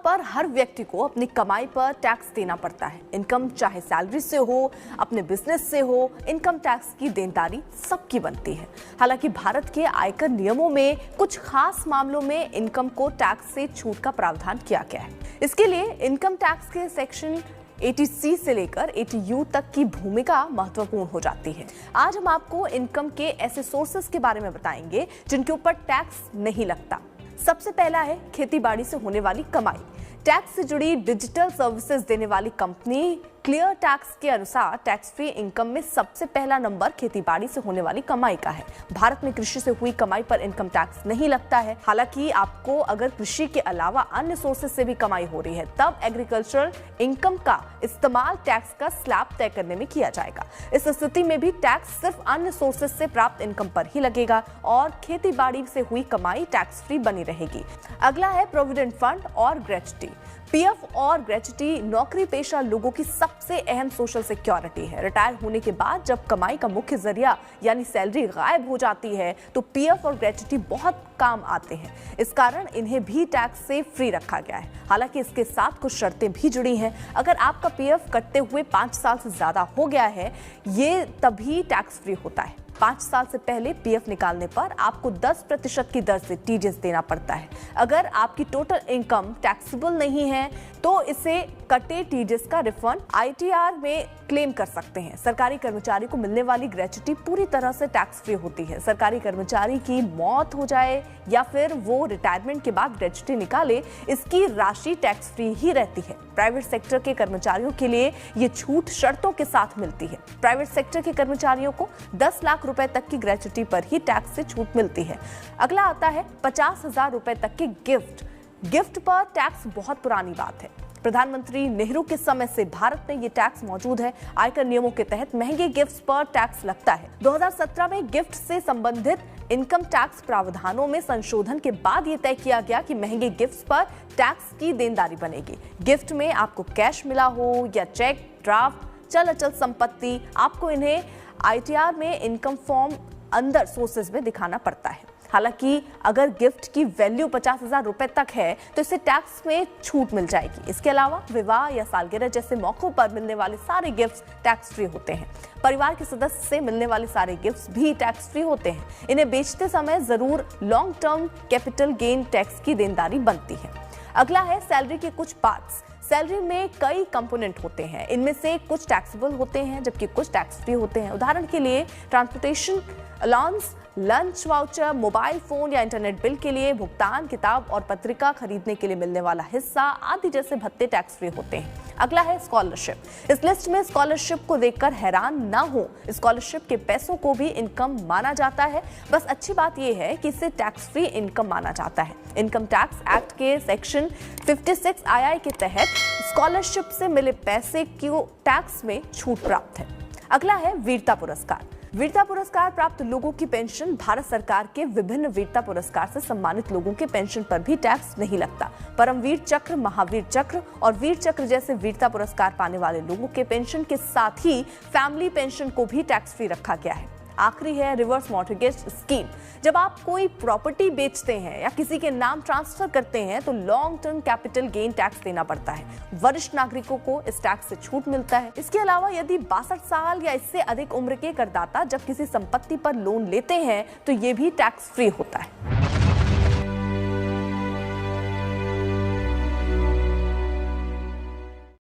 पर हर व्यक्ति को अपनी कमाई पर टैक्स देना पड़ता है। इनकम चाहे सैलरी से हो, अपने बिजनेस से हो, इनकम टैक्स की देनदारी सबकी बनती है। हालांकि भारत के आयकर नियमों में कुछ खास मामलों में इनकम को टैक्स से छूट का प्रावधान किया गया है। इसके लिए इनकम टैक्स के सेक्शन 80C से लेकर 80U तक की भूमिका महत्वपूर्ण हो जाती है। आज हम आपको इनकम के ऐसे सोर्सेस के बारे में बताएंगे जिनके ऊपर टैक्स नहीं लगता। सबसे पहला है खेतीबाड़ी से होने वाली कमाई। टैक्स से जुड़ी डिजिटल सर्विसेज देने वाली कंपनी क्लियर टैक्स के अनुसार टैक्स फ्री इनकम में सबसे पहला नंबर खेतीबाड़ी से होने वाली कमाई का है। भारत में कृषि से हुई कमाई पर इनकम टैक्स नहीं लगता है। हालांकि आपको अगर कृषि के अलावा अन्य सोर्सेज से भी कमाई हो रही है तब एग्रीकल्चरल इनकम का इस्तेमाल टैक्स का स्लैब तय करने में किया जाएगा। इस स्थिति में भी टैक्स सिर्फ अन्य सोर्सेज से प्राप्त इनकम पर ही लगेगा और खेतीबाड़ी से हुई कमाई टैक्स फ्री बनी रहेगी। अगला है प्रोविडेंट फंड और ग्रेच्युटी। पीएफ और ग्रेच्युटी नौकरी पेशा लोगों की सबसे अहम सोशल सिक्योरिटी है। रिटायर होने के बाद जब कमाई का मुख्य जरिया यानी सैलरी गायब हो जाती है तो पीएफ और ग्रेच्युटी बहुत काम आते हैं। इस कारण इन्हें भी टैक्स से फ्री रखा गया है। हालांकि इसके साथ कुछ शर्तें भी जुड़ी हैं। अगर आपका पीएफ कटते हुए 5 साल से ज्यादा हो गया है, ये तभी टैक्स फ्री होता है। 5 साल से पहले पीएफ निकालने पर आपको 10% की दर से टीडीएस देना पड़ता है। अगर आपकी टोटल इनकम टैक्सेबल नहीं है तो इसे कटे टीडीएस का रिफंड आईटीआर में क्लेम कर सकते हैं। सरकारी कर्मचारी को मिलने वाली ग्रेच्युटी पूरी तरह से टैक्स फ्री होती है। सरकारी कर्मचारी की मौत हो जाए या फिर वो रिटायरमेंट के बाद ग्रेच्युटी निकाले, इसकी राशि टैक्स फ्री ही रहती है। प्राइवेट सेक्टर के कर्मचारियों के लिए ये छूट शर्तों के साथ मिलती है। प्राइवेट सेक्टर के कर्मचारियों को 10 लाख रुपए तक की ग्रेच्युटी पर ही टैक्स से छूट मिलती है। अगला आता है 50,000 रुपए तक के गिफ्ट। गिफ्ट पर टैक्स बहुत पुरानी बात है। प्रधानमंत्री नेहरू के समय से भारत में ये टैक्स मौजूद है। आयकर नियमों के तहत महंगे गिफ्ट्स पर टैक्स लगता है। 2017 में गिफ्ट से संबंधित इनकम टैक्स प्रावधानों में संशोधन के बाद ये तय किया गया कि महंगे गिफ्ट्स पर टैक्स की देनदारी बनेगी। गिफ्ट में आपको कैश मिला हो या चेक, ड्राफ्ट, चल अचल संपत्ति, आपको इन्हें आईटीआर में इनकम फॉर्म अंदर सोर्सेज में दिखाना पड़ता है। हालांकि अगर गिफ्ट की वैल्यू 50,000 रुपए तक है तो इसे टैक्स में छूट मिल जाएगी। इसके अलावा विवाह या सालगिरह जैसे मौकों पर मिलने वाले सारे गिफ्ट्स टैक्स फ्री होते हैं। परिवार के सदस्य से मिलने वाले सारे गिफ्ट्स भी टैक्स फ्री होते हैं। इन्हें बेचते समय जरूर long term capital gain tax की देनदारी बनती है। अगला है सैलरी के कुछ पार्ट्स। सैलरी में कई कंपोनेंट होते हैं। इनमें से कुछ टैक्सेबल होते हैं जबकि कुछ टैक्स फ्री होते हैं। उदाहरण के लिए transportation allowance, lunch voucher, mobile phone या इंटरनेट बिल के लिए भुगतान, किताब और पत्रिका खरीदने के लिए मिलने वाला हिस्सा आदि जैसे भत्ते टैक्स फ्री होते हैं। अगला है स्कॉलरशिप। इस लिस्ट में स्कॉलरशिप को देखकर हैरान ना हो, स्कॉलरशिप के पैसों को भी इनकम माना जाता है। बस अच्छी बात यह है कि इसे टैक्स फ्री इनकम माना जाता है। इनकम टैक्स एक्ट के सेक्शन 56 II के तहत स्कॉलरशिप से मिले पैसे की टैक्स में छूट प्राप्त है। अगला है वीरता पुरस्कार। वीरता पुरस्कार प्राप्त लोगों की पेंशन, भारत सरकार के विभिन्न वीरता पुरस्कार से सम्मानित लोगों के पेंशन पर भी टैक्स नहीं लगता। परमवीर चक्र, महावीर चक्र और वीर चक्र जैसे वीरता पुरस्कार पाने वाले लोगों के पेंशन के साथ ही फैमिली पेंशन को भी टैक्स फ्री रखा गया है। आखिरी है रिवर्स मॉर्टगेज स्कीम। जब आप कोई प्रॉपर्टी बेचते हैं या किसी के नाम ट्रांसफर करते हैं तो long term capital gain tax देना पड़ता है। वरिष्ठ नागरिकों को इस टैक्स से छूट मिलता है। इसके अलावा यदि 62 साल या इससे अधिक उम्र के करदाता जब किसी संपत्ति पर लोन लेते हैं तो ये भी टैक्स फ्री होता है।